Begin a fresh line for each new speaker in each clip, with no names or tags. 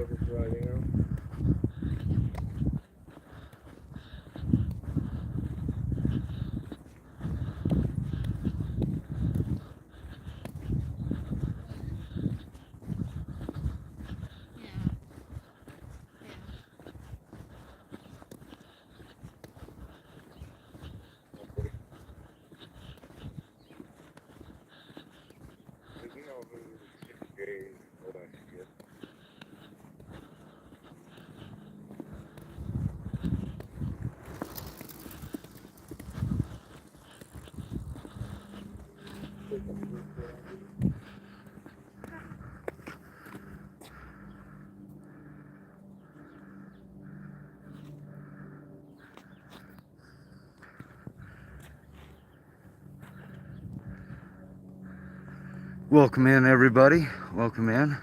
whoever's riding out.
Welcome in, everybody. Welcome in.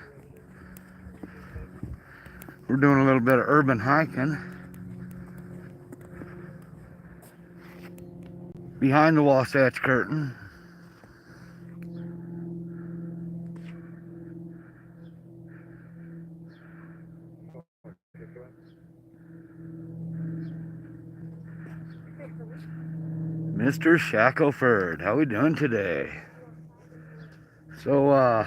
We're doing a little bit of urban hiking behind the Wasatch Curtain. Mr. Shackelford, how we doing today? So,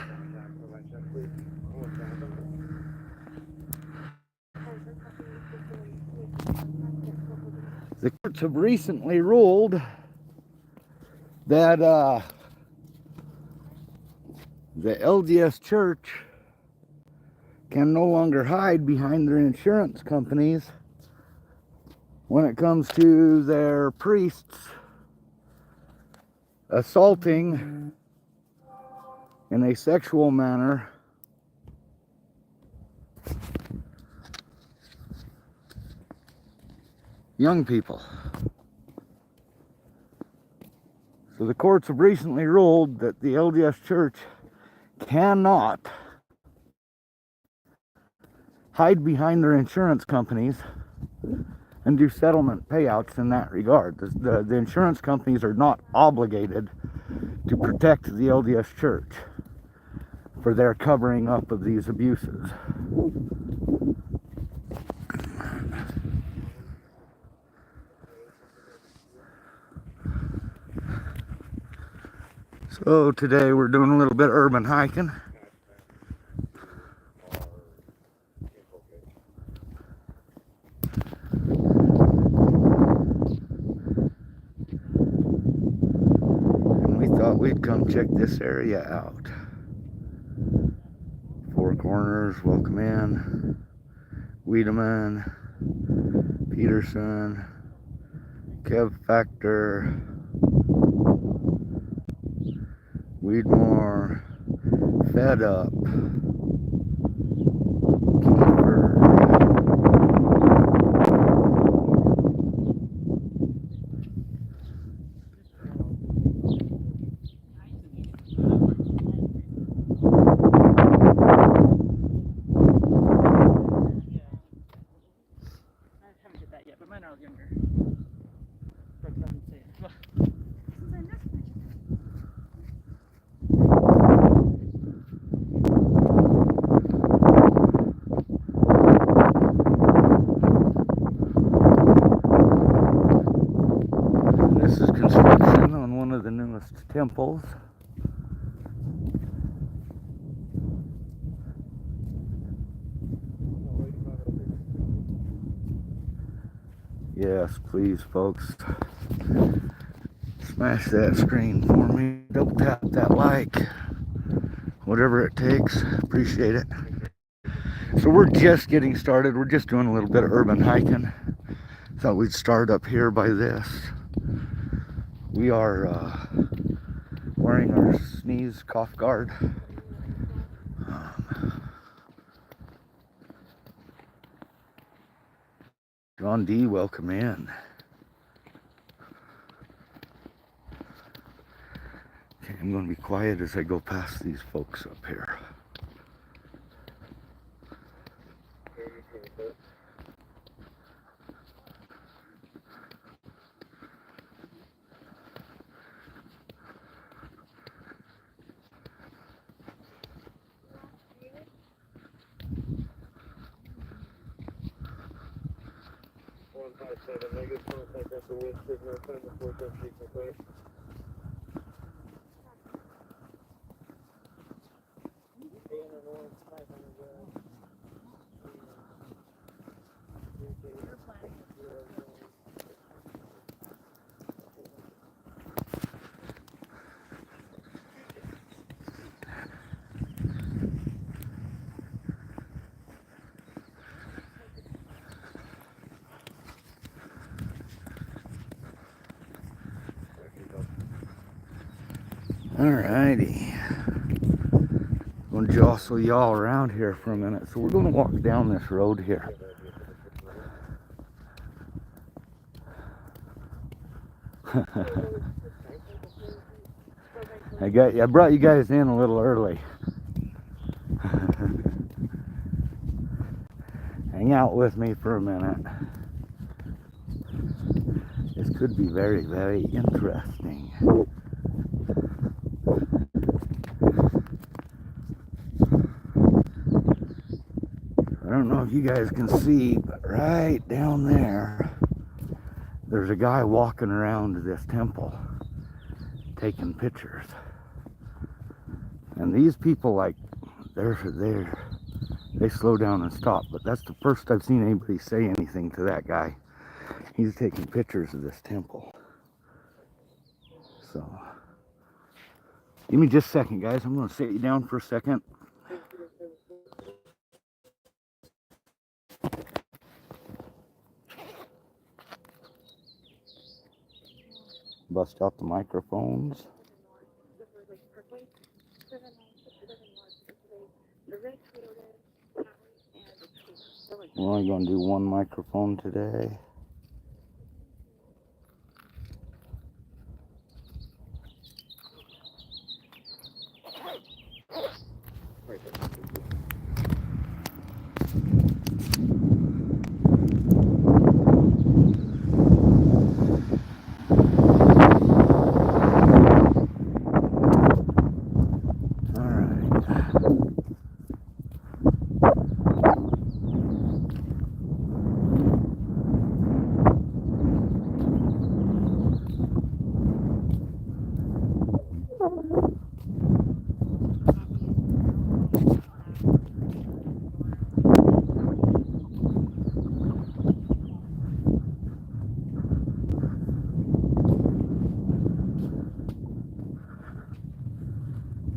the courts have recently ruled that the LDS Church can no longer hide behind their insurance companies when it comes to their priests assaulting in a sexual manner young people. So the courts have recently ruled that the LDS Church cannot hide behind their insurance companies and do settlement payouts in that regard. The insurance companies are not obligated to protect the LDS Church for their covering up of these abuses. So today we're doing a little bit of urban hiking. And we thought we'd come check this area out. Four Corners, welcome in. Wiedemann, Peterson, Kev Factor, Weedmore, Fed Up, Kiefer. This is construction on one of the newest temples. Yes, please, folks. Smash that screen for me. Double tap that like. Whatever it takes. Appreciate it. So we're just getting started. We're just doing a little bit of urban hiking. Thought we'd start up here by this. We are wearing our sneeze cough guard. John D, welcome in. Okay, I'm going to be quiet as I go past these folks up here. Alrighty. I'm going to jostle y'all around here for a minute. So we're going to walk down this road here. I brought you guys in a little early. Hang out with me for a minute. This could be very, very interesting. I don't know if you guys can see, but right down there, there's a guy walking around this temple taking pictures. And these people, like, they slow down and stop, but that's the first I've seen anybody say anything to that guy. He's taking pictures of this temple. So, give me just a second, guys. I'm going to sit you down for a second. Bust out the microphones. We're only going to do one microphone today.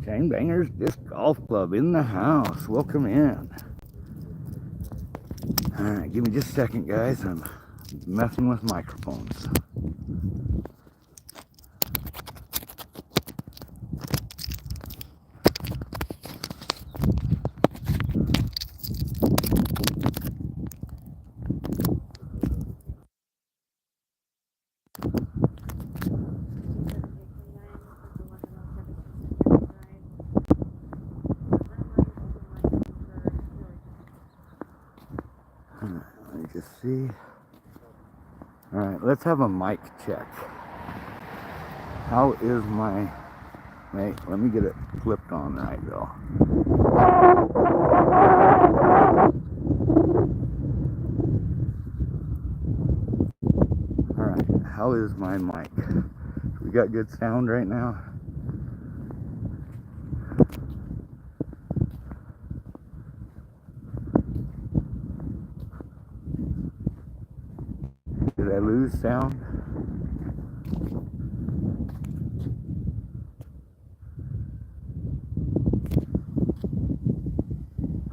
Chain Bangers Disc Golf Club in the house. Welcome in. Alright, give me just a second, guys. I'm messing with microphones. Let me just see. Alright, let's have a mic check. How is my... Wait, let me get it flipped on right, though. Alright, how is my mic? We got good sound right now? Did I lose sound?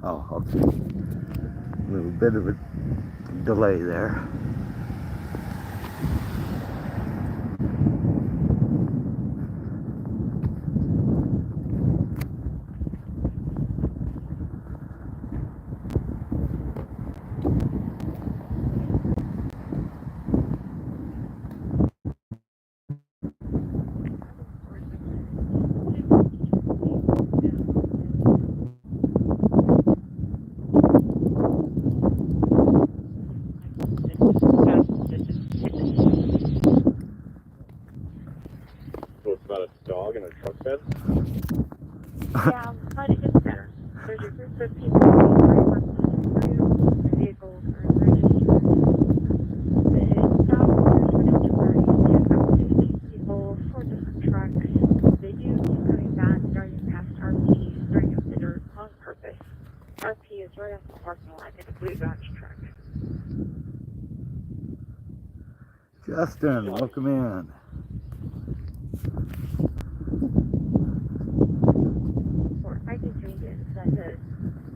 Oh, okay. A little bit of a delay there.
Yeah, but it gets better. There's your group of people who are working through the vehicles are registered. It's right off the parking lot. It's a blue Dodge truck.
Justin, welcome in.
Or I can change it. That does.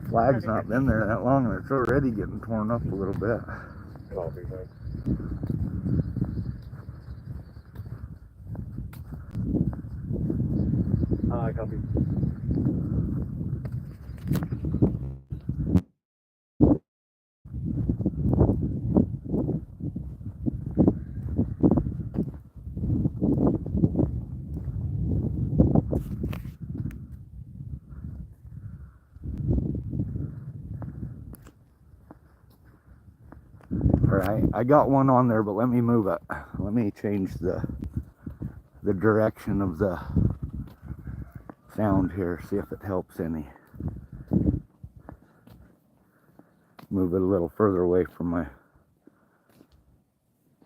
Flag's not been there that long, and it's already getting torn up a little bit.
Copy.
Alright, I got one on there, but let me move it. Let me change the direction of the sound here, see if it helps any. Move it a little further away from my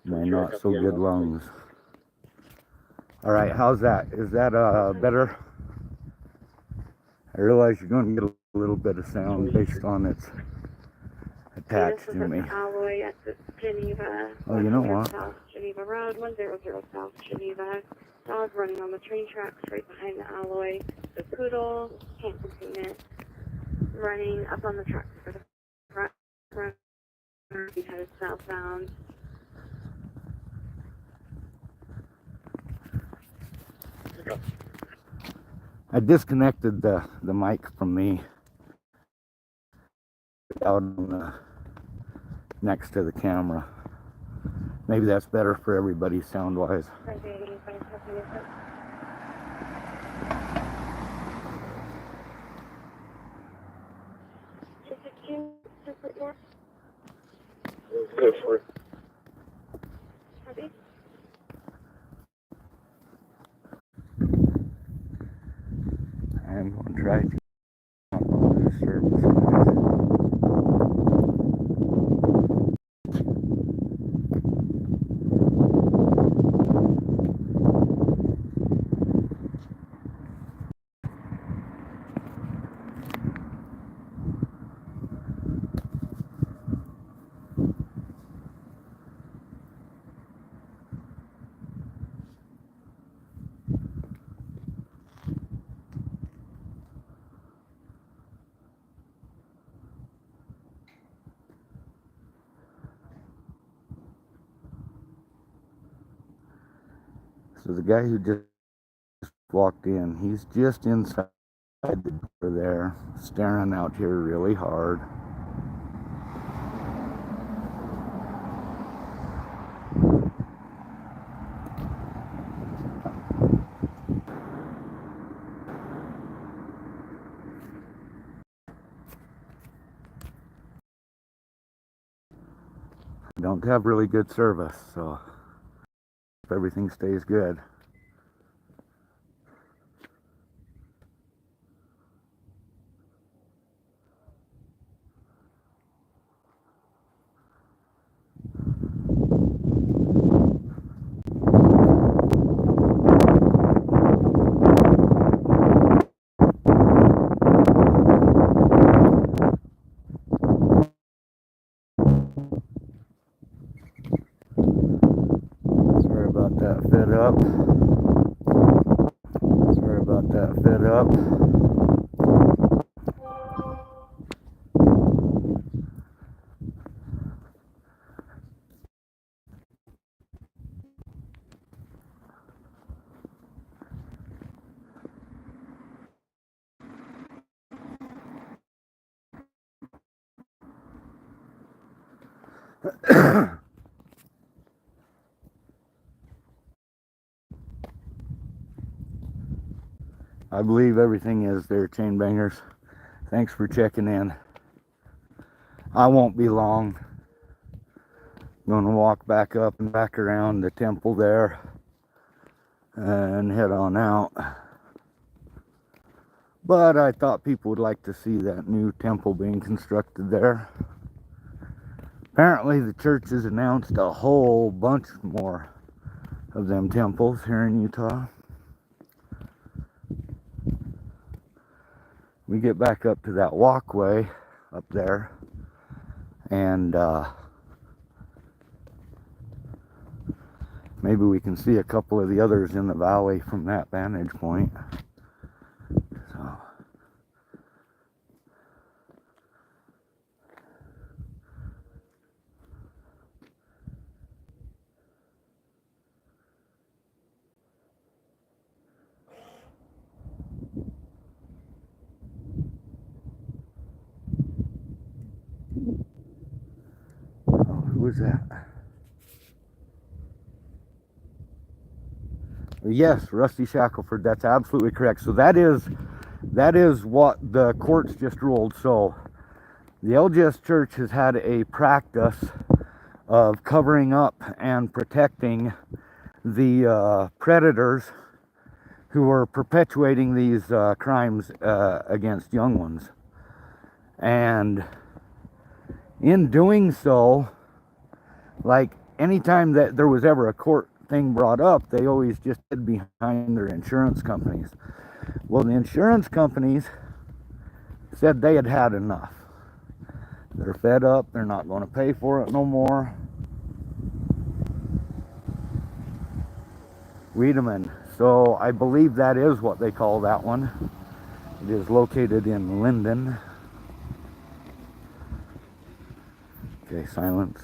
not so good lungs. Alright, how's that? Is that better? I realize you're going to get a little bit of sound based on its attached to me.
Alloy at the Geneva.
Oh, you know what?
South Geneva Road, 100 South Geneva. Dog running on the train tracks right behind the alloy. The poodle, can't contain it. Running up on the tracks for the front. He headed southbound.
I disconnected the mic from me out on the, next to the camera. Maybe that's better for everybody sound-wise.
Go for it.
I'm going to try to lose service. So the guy who just walked in, he's just inside the door there, staring out here really hard. Don't have really good service, so if everything stays good. Sorry about that, fed up. Sorry about that, fed up. I believe everything is there, chain bangers. Thanks for checking in. I won't be long. I'm going to walk back up and back around the temple there and head on out. But I thought people would like to see that new temple being constructed there. Apparently the church has announced a whole bunch more of them temples here in Utah. We get back up to that walkway. up there. And maybe we can see a couple of the others in the valley from that vantage point. So. Oh, who was that? Yes, Rusty Shackelford, that's absolutely correct. So that is what the courts just ruled. So the LGS Church has had a practice of covering up and protecting the predators who are perpetuating these crimes against young ones. And in doing so, like anytime that there was ever a court thing brought up, they always just hid behind their insurance companies. Well, the insurance companies said they had had enough. They're fed up, they're not going to pay for it no more. Wiedemann. So I believe that is what they call that one. It is located in Lindon. Okay, silence.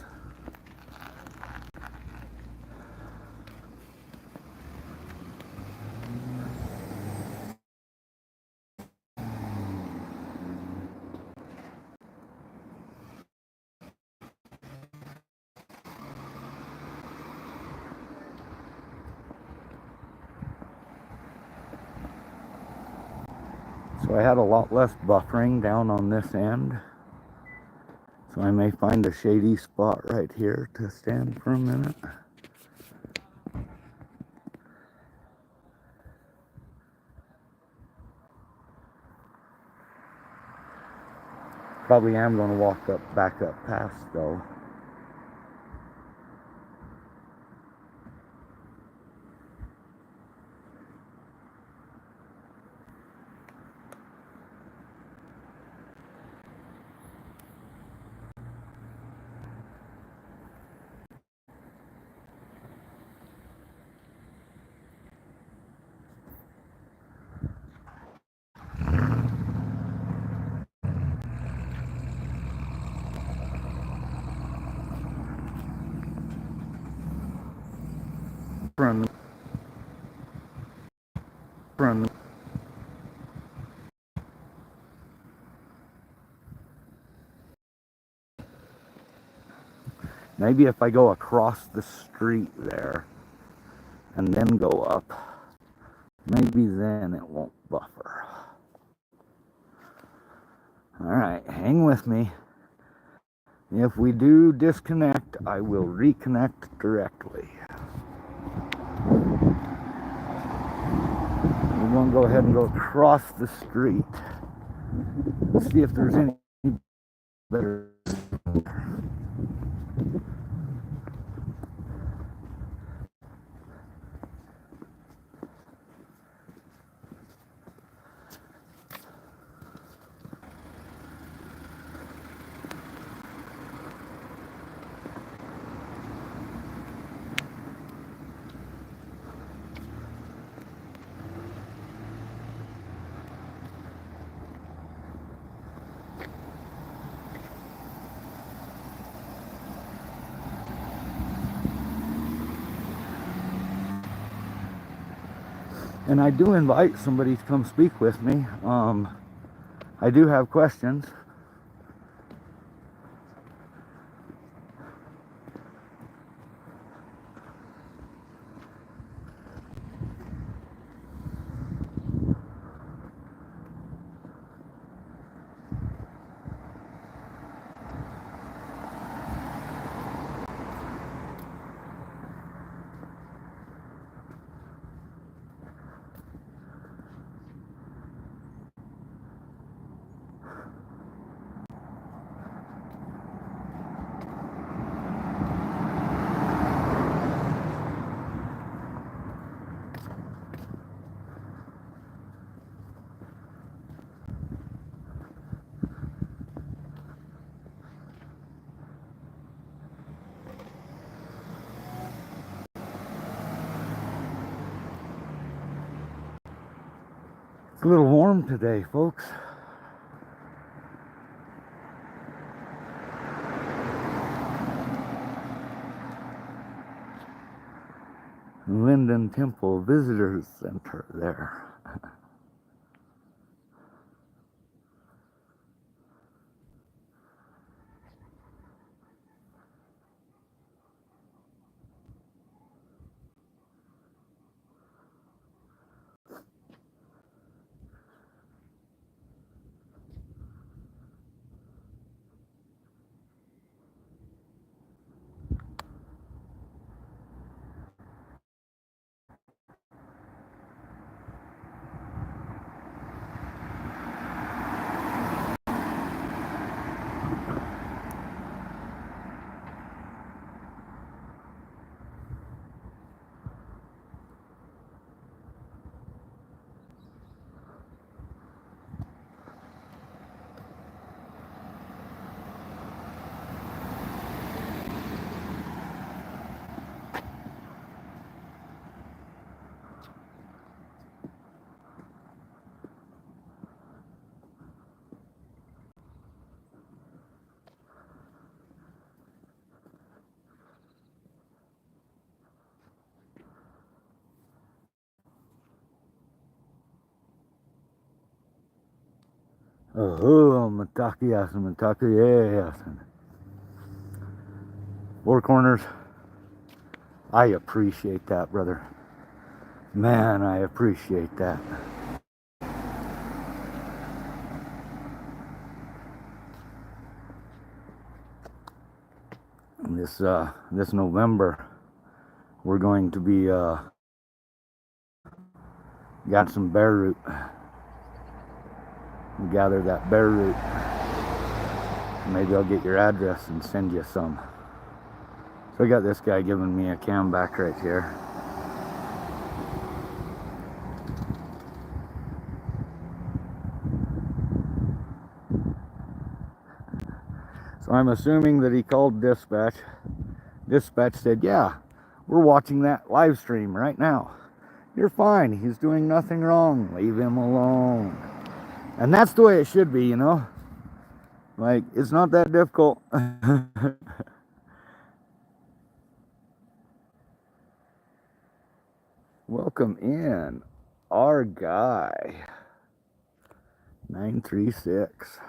So I had a lot less buffering down on this end. So I may find a shady spot right here to stand for a minute. Probably am going to walk back up past though. Maybe if I go across the street there and then go up, maybe then it won't buffer. Alright, hang with me. If we do disconnect, I will reconnect directly. We're going to go ahead and go across the street. Let's see if there's any better. And I do invite somebody to come speak with me. I do have questions. a little warm today, folks. Lindon Temple Visitor Center there. Oh, Matakiyasan. Four corners. I appreciate that, brother. Man, I appreciate that. This November, we're going to be got some bear root. We gather that bear root. Maybe I'll get your address and send you some. So I got this guy giving me a cam back right here. So I'm assuming that he called dispatch. Dispatch said, yeah, we're watching that live stream right now. You're fine. He's doing nothing wrong. Leave him alone. And that's the way it should be, you know? Like, it's not that difficult. Welcome in our guy, 936.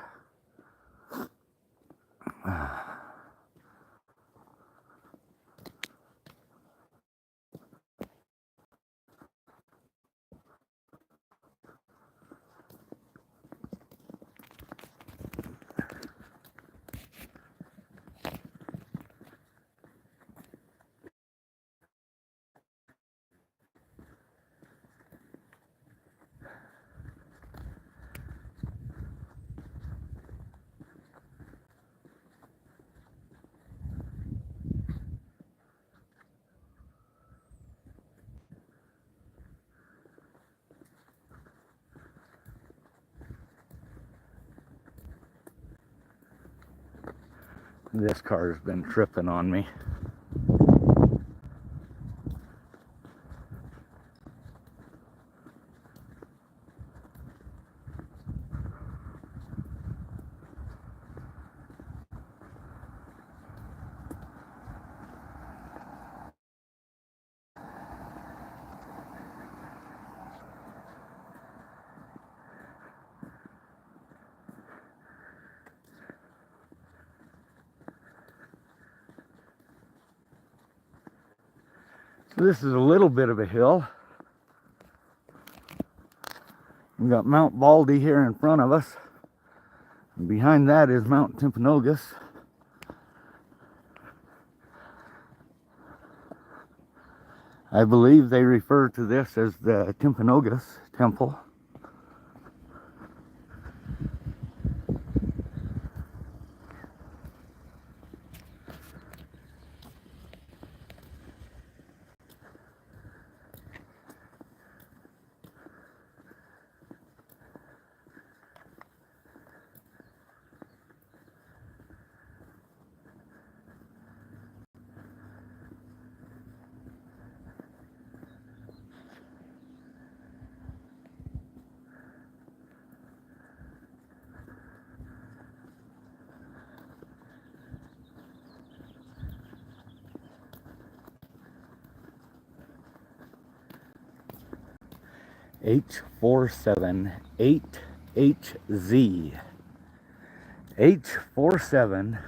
This car's been tripping on me. So this is a little bit of a hill. We've got Mount Baldy here in front of us. And behind that is Mount Timpanogos. I believe they refer to this as the Timpanogos Temple. H478HZ. H47.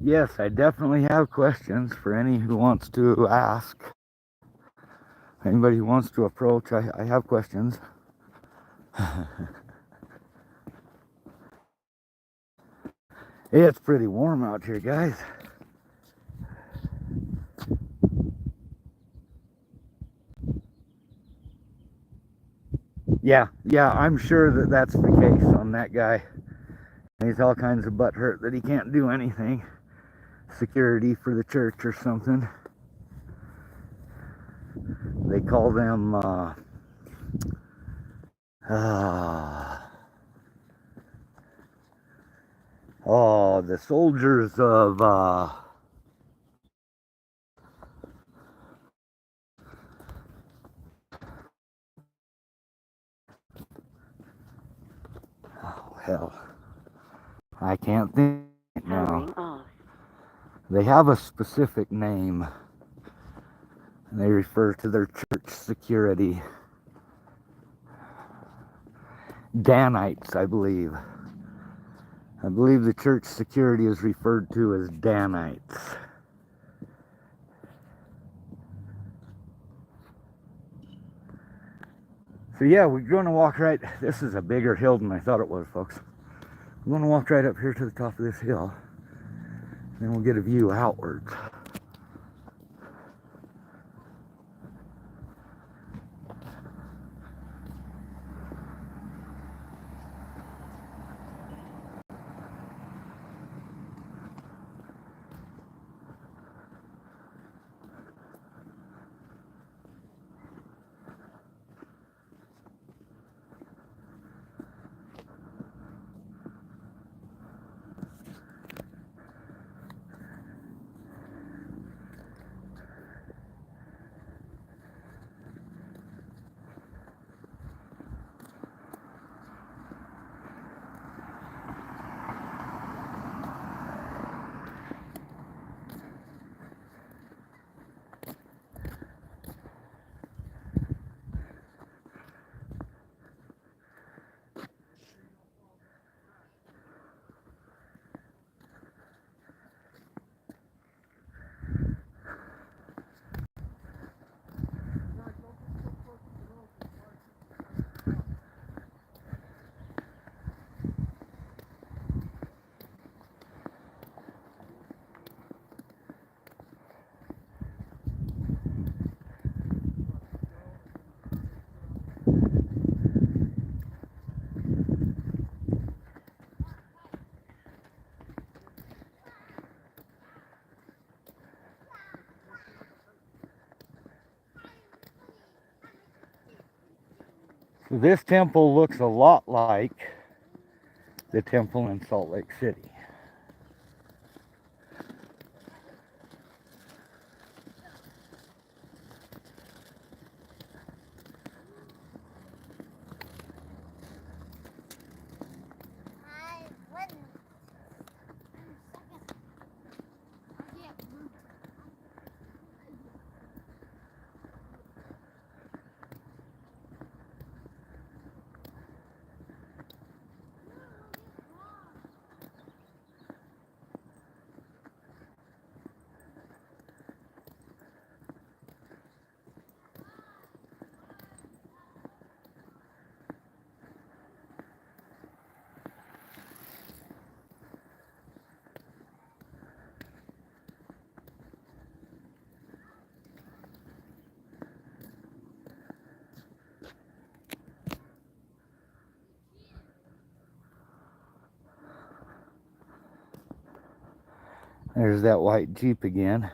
Yes, I definitely have questions for any who wants to ask. Anybody who wants to approach, I have questions. It's pretty warm out here, guys. Yeah, I'm sure that that's the case on that guy. He's all kinds of butt hurt that he can't do anything. Security for the church or something. They call them, the soldiers of, oh, hell. I can't think now. They have a specific name. And they refer to their church security. Danites, I believe. I believe the church security is referred to as Danites. So yeah, we're going to walk right, this is a bigger hill than I thought it was, folks. We're going to walk right up here to the top of this hill. Then we'll get a view outwards. This temple looks a lot like the temple in Salt Lake City. There's that white Jeep again.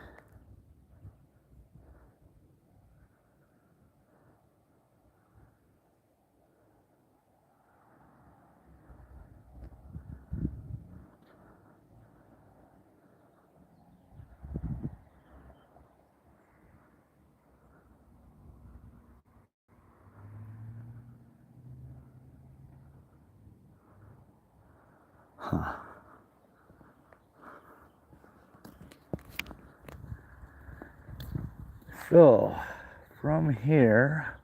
Huh. So, from here,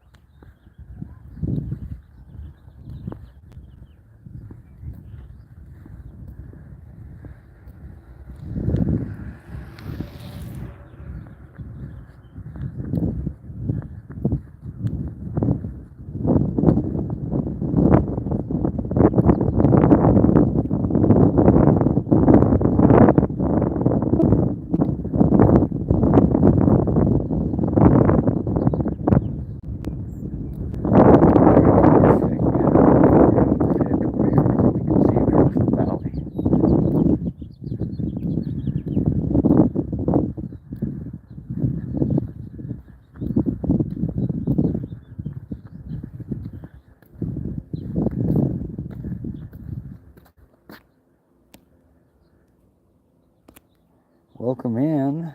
welcome in,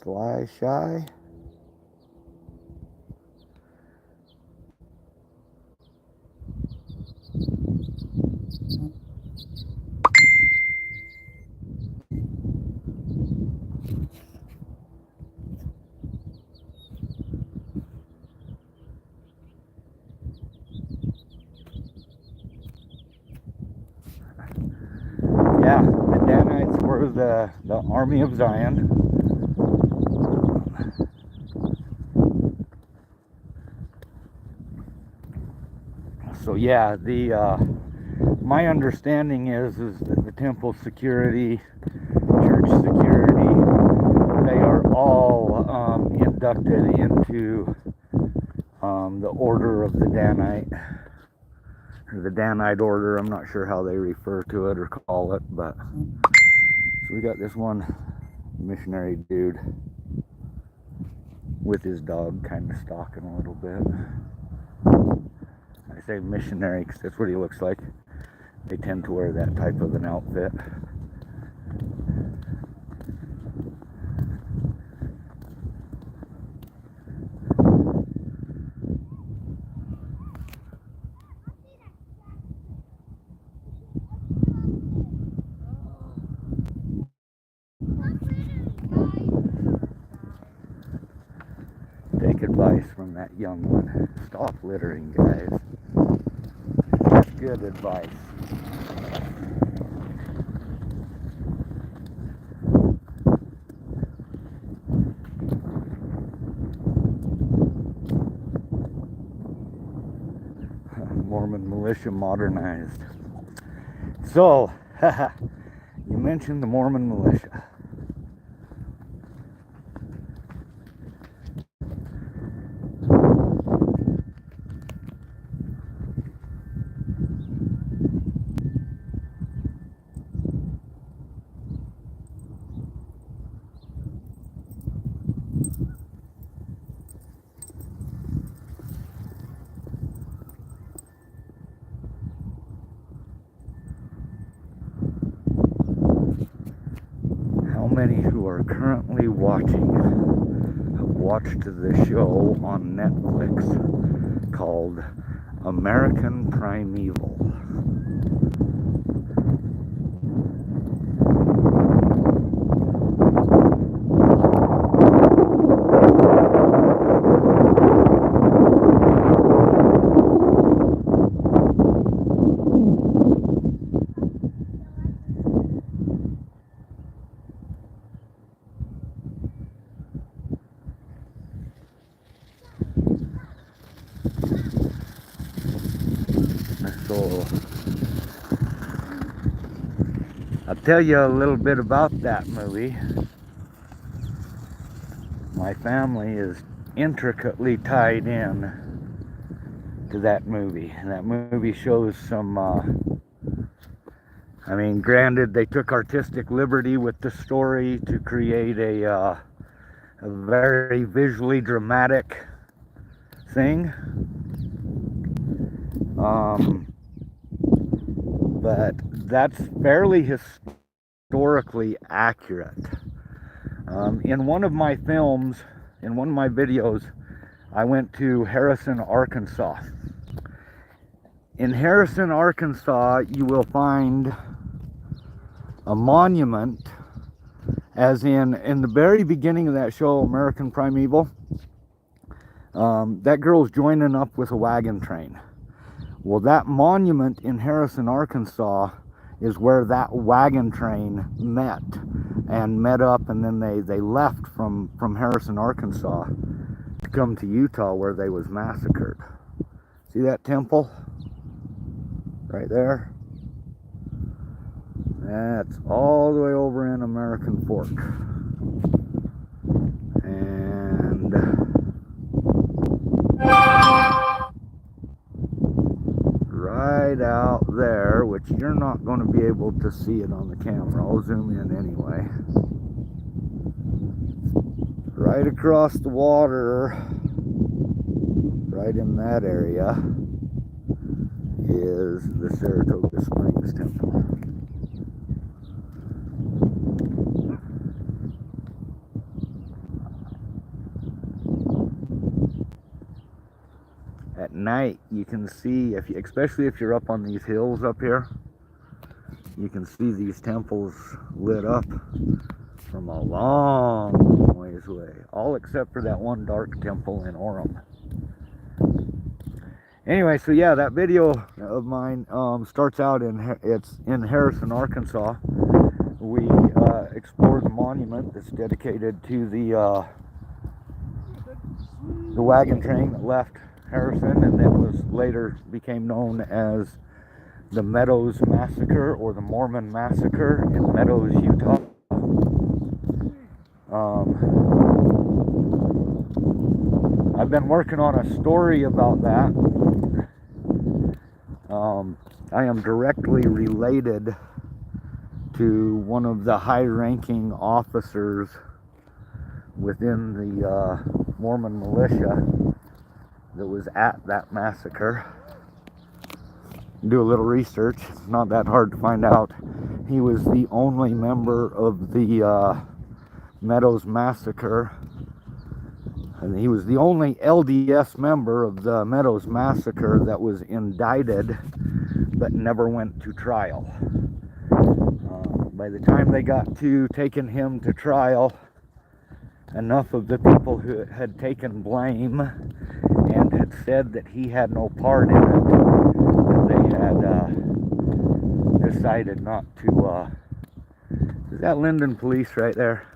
Sly Shy. Yeah, the Danites were the army of Zion. So yeah, my understanding is that the temple security, church security, they are all inducted into the order of the Danite, or the Danite order. I'm not sure how they refer to it or call it, but so we got this one missionary dude with his dog kind of stalking a little bit. I say missionary because that's what he looks like. They tend to wear that type of an outfit. Take advice from that young one. Stop littering, guys. That's good advice. Mormon militia modernized. So, you mentioned the Mormon militia. How many who are currently watching have watched the show on Netflix called American Primeval? So I'll tell you a little bit about that movie. My family is intricately tied in to that movie. And that movie shows some I mean, granted, they took artistic liberty with the story to create a very visually dramatic thing. But that's fairly historically accurate. In one of my films, in one of my videos, I went to Harrison, Arkansas. In Harrison, Arkansas, you will find a monument, as in the very beginning of that show, American Primeval, that girl's joining up with a wagon train. Well, that monument in Harrison, Arkansas is where that wagon train met up, and then they left from Harrison, Arkansas to come to Utah, where they was massacred. See that temple right there? That's all the way over in American Fork. And right out there, which you're not going to be able to see it on the camera, I'll zoom in anyway. Right across the water, right in that area, is the Saratoga Springs Temple. At night, you can see, especially if you're up on these hills up here, you can see these temples lit up from a long ways away, all except for that one dark temple in Orem. Anyway, so yeah, that video of mine starts out it's in Harrison, Arkansas. We explored the monument that's dedicated to the wagon train that left Harrison, and that was later became known as the Meadows Massacre, or the Mormon Massacre in Meadows, Utah. I've been working on a story about that. I am directly related to one of the high-ranking officers within the Mormon militia that was at that massacre. Do a little research. It's not that hard to find out. He was the only member of the Meadows Massacre, and he was the only LDS member of the Meadows Massacre that was indicted but never went to trial. By the time they got to taking him to trial, enough of the people who had taken blame and had said that he had no part in it, that they had decided not to. Is that Lindon police right there?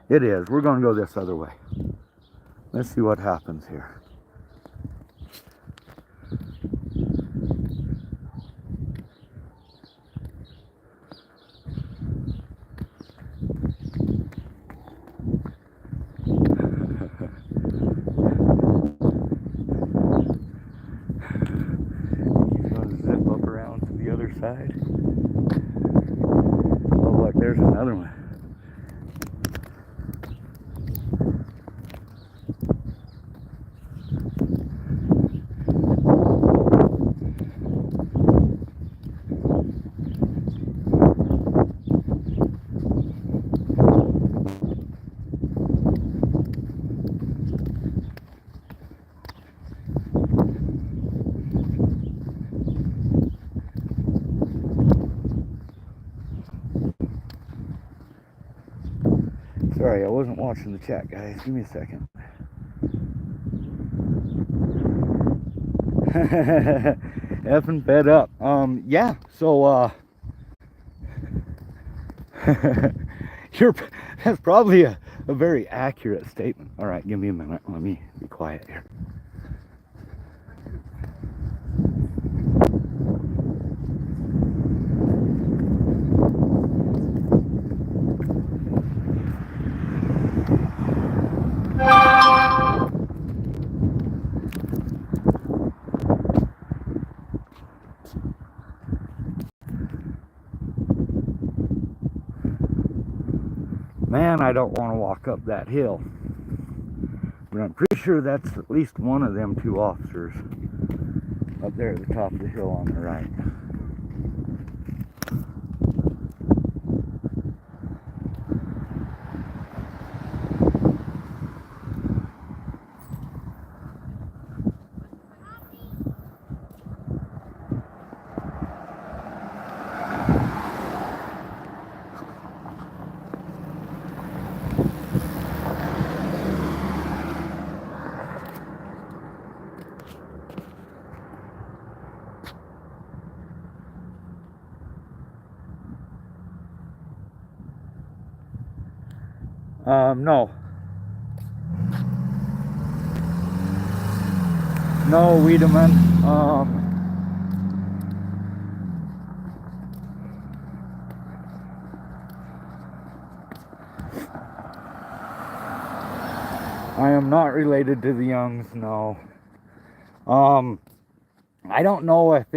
It is. We're going to go this other way. Let's see what happens here. Side. Oh, look, there's another one. Sorry, I wasn't watching the chat, guys. Give me a second. Effing fed up. Yeah, so, that's probably a very accurate statement. All right, give me a minute. Let me be quiet here. I don't want to walk up that hill. But I'm pretty sure that's at least one of them two officers up there at the top of the hill on the right. No. No, Wiedemann. I am not related to the Youngs, no. I don't know if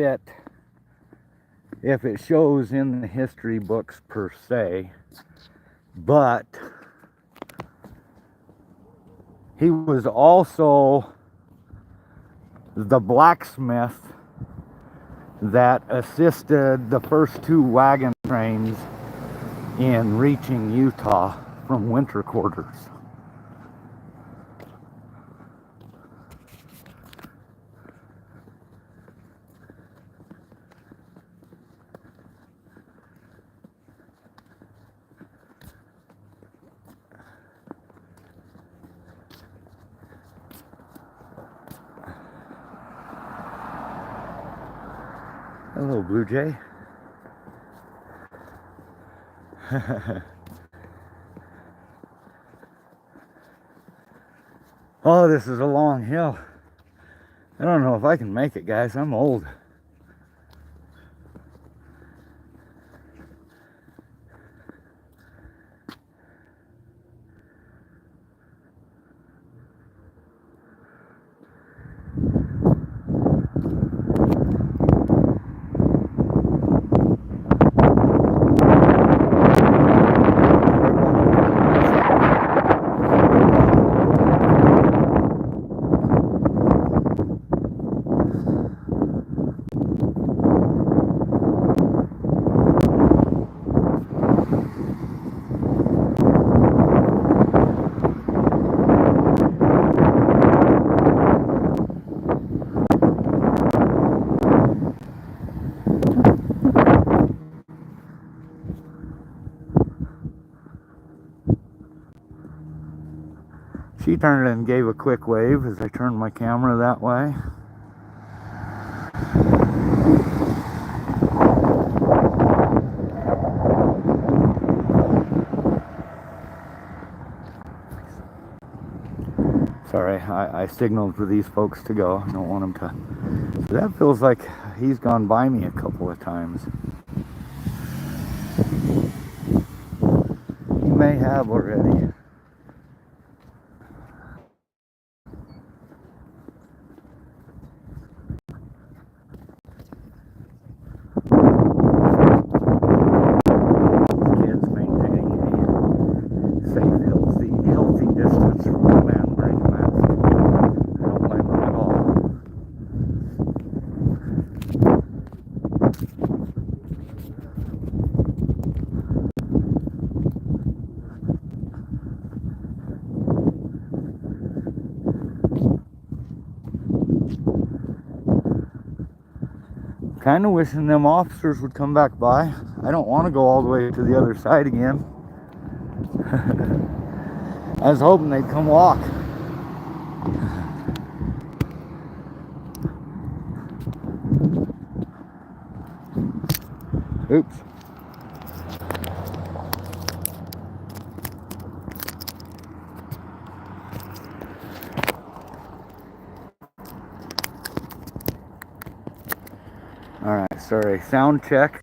it shows in the history books per se, but he was also the blacksmith that assisted the first two wagon trains in reaching Utah from winter quarters. Hello, Blue Jay. Oh, this is a long hill. I don't know if I can make it, guys. I'm old. She turned and gave a quick wave as I turned my camera that way. Sorry, I signaled for these folks to go. I don't want them to. So that feels like he's gone by me a couple of times. He may have already. Kids maintaining a safe, healthy distance from the man wearing a mask. I don't blame them at all. Kind of wishing them officers would come back by. I don't want to go all the way to the other side again. I was hoping they'd come walk. Oops. All right, sorry. Sound check.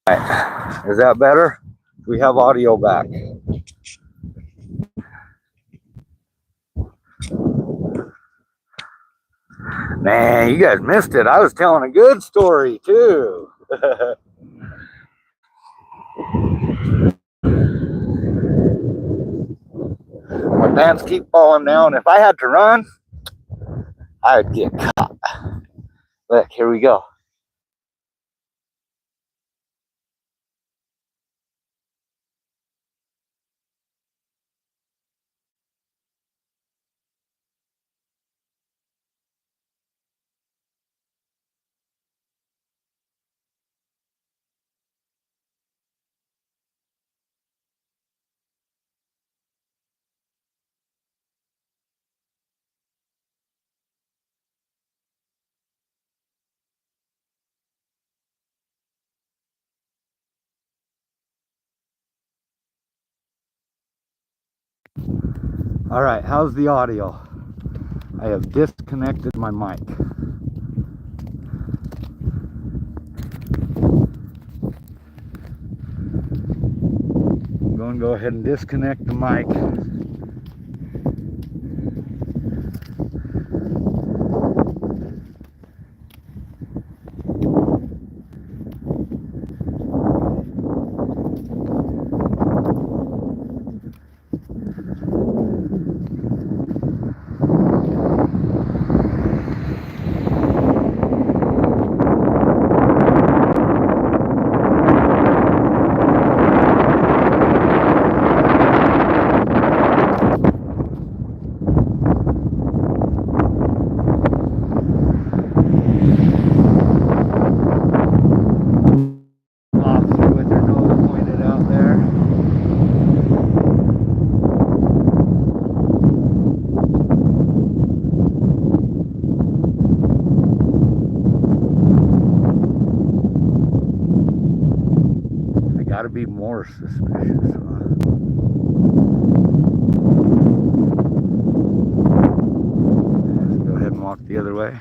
Right. Is that better? We have audio back. Man, you guys missed it. I was telling a good story too. My pants keep falling down. If I had to run, I'd get caught. Look, here we go. All right, how's the audio? I have disconnected my mic. I'm going to go ahead and disconnect the mic. Officer with her nose pointed out there. I gotta be more suspicious, huh? Let's go ahead and walk the other way.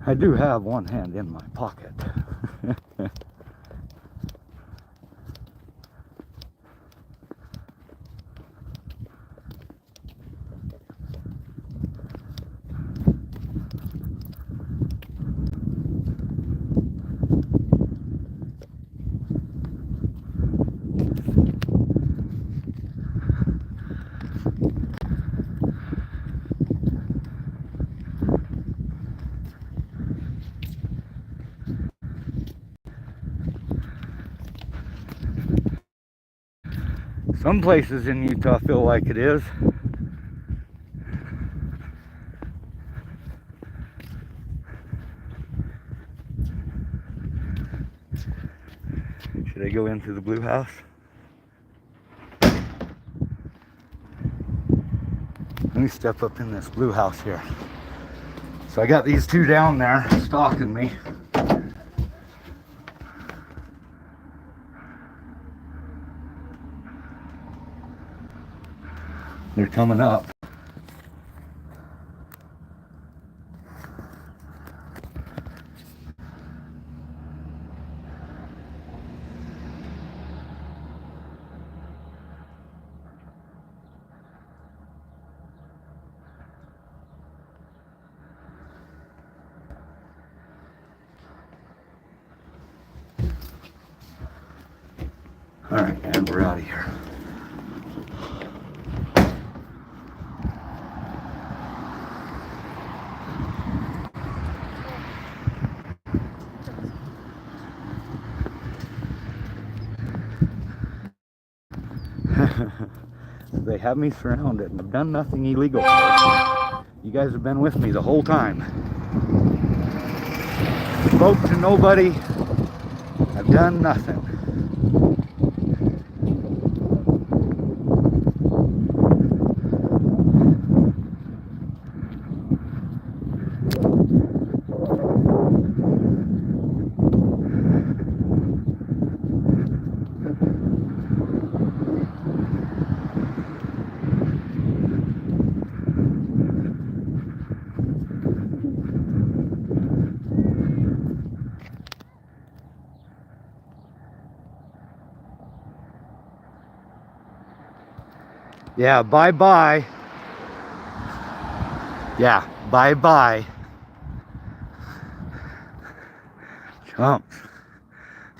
I do have one hand in my pocket. Some places in Utah feel like it is. Should I go into the blue house? Let me step up in this blue house here. So I got these two down there stalking me. They're coming up. All right, and we're out of here. They have me surrounded and I've done nothing illegal. You guys have been with me the whole time. Spoke to nobody. I've done nothing. Yeah, bye-bye. Yeah, bye-bye. Chumps.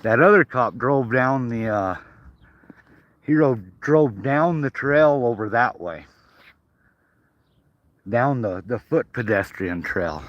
That other cop drove down the, drove down the trail over that way. Down the foot pedestrian trail.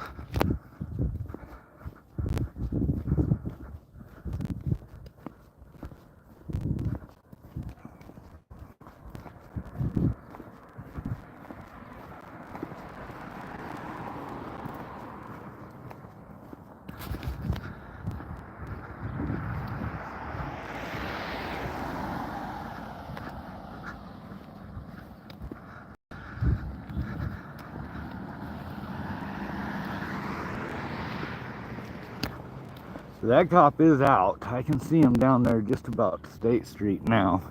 So that cop is out. I can see him down there just about State Street now.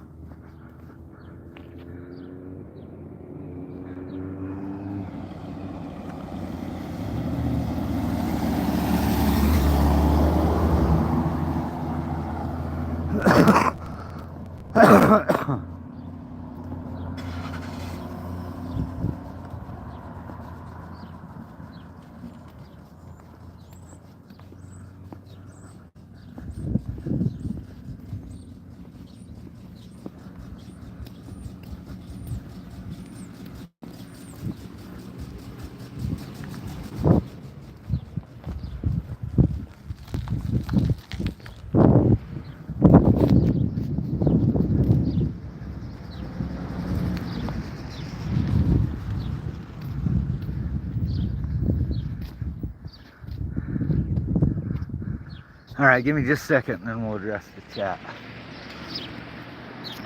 All right, give me just a second and then we'll address the chat.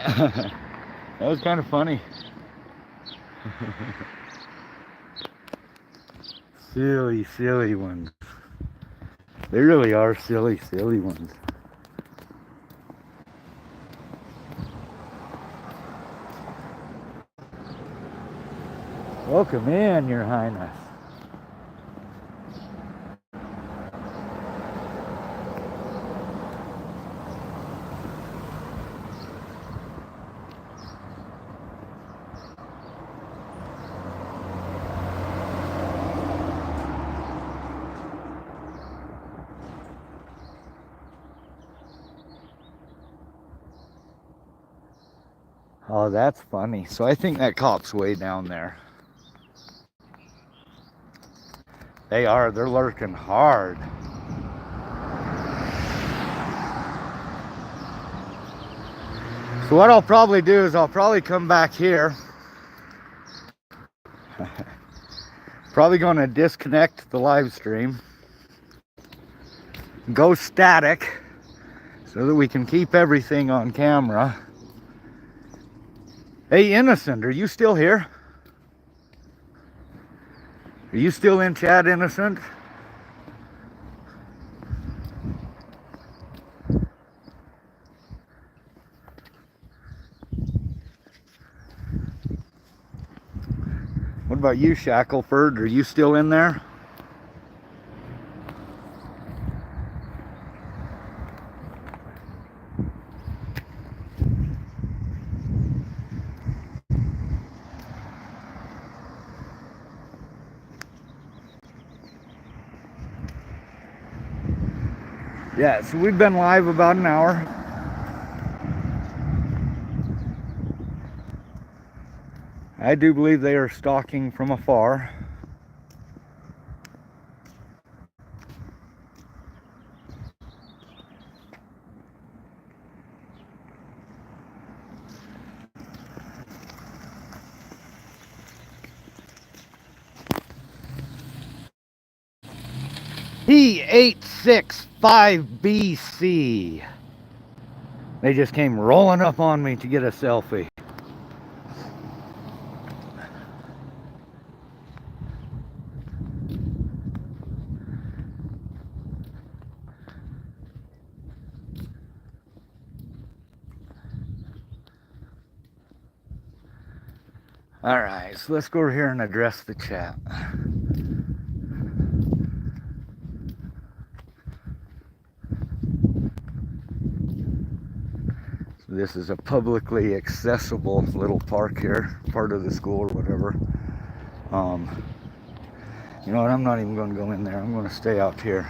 That was kind of funny. Silly, silly ones. They really are silly, silly ones. Welcome in, Your Highness. Oh, that's funny. So I think that cop's way down there. They're lurking hard. So what I'll probably do is I'll probably come back here. Probably going to disconnect the live stream. Go static so that we can keep everything on camera. Hey, Innocent, are you still here? Are you still in chat, Innocent? What about you, Shackleford? Are you still in there? Yeah, so we've been live about an hour. I do believe they are stalking from afar. E865 BC. They just came rolling up on me to get a selfie. All right, so let's go over here and address the chat. So This is a publicly accessible little park here, part of the school or whatever. You know what, I'm not even going to go in there. I'm going to stay out here.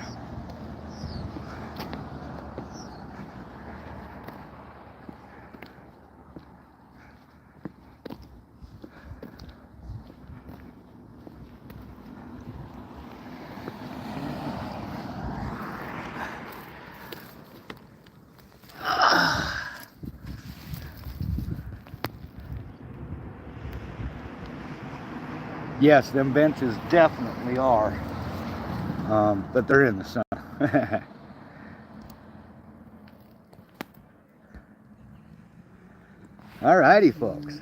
Yes, them benches definitely are, but they're in the sun. Alrighty, folks.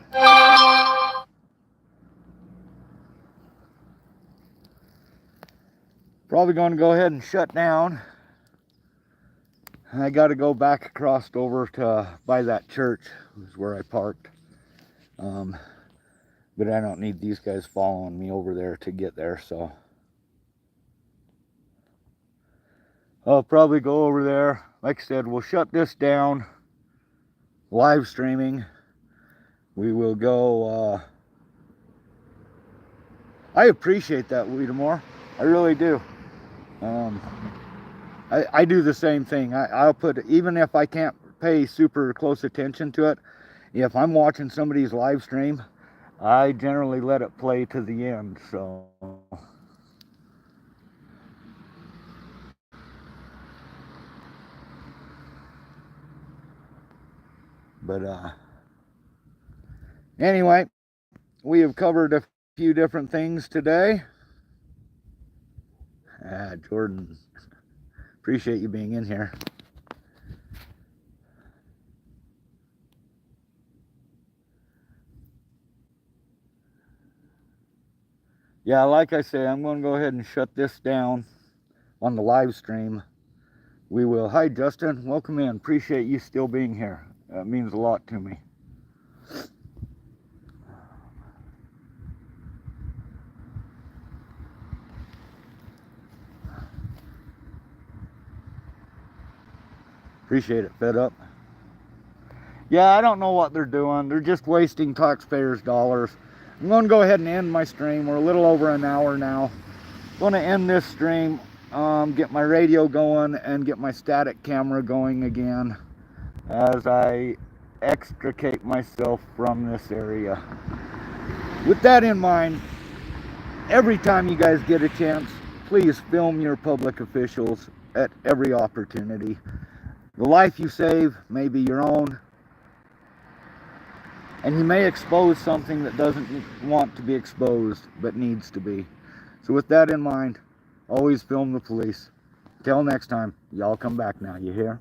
Probably going to go ahead and shut down. I got to go back across over to by that church, is where I parked. But I don't need these guys following me over there to get there, so I'll probably go over there. Like I said, we'll shut this down. Live streaming. We will go. I appreciate that, Weedamore. I really do. I do the same thing. I'll put, even if I can't pay super close attention to it, if I'm watching somebody's live stream, I generally let it play to the end, so. But anyway, we have covered a few different things today. Jordan, appreciate you being in here. Yeah, like I say, I'm going to go ahead and shut this down on the live stream. We will. Hi, Justin. Welcome in. Appreciate you still being here. That means a lot to me. Appreciate it, Fed Up. Yeah, I don't know what they're doing. They're just wasting taxpayers' dollars. I'm going to go ahead and end my stream. We're a little over an hour now. I'm going to end this stream, get my radio going, and get my static camera going again as I extricate myself from this area. With that in mind, every time you guys get a chance, please film your public officials at every opportunity. The life you save may be your own, and you may expose something that doesn't want to be exposed, but needs to be. So with that in mind, always film the police. Till next time, y'all come back now, you hear?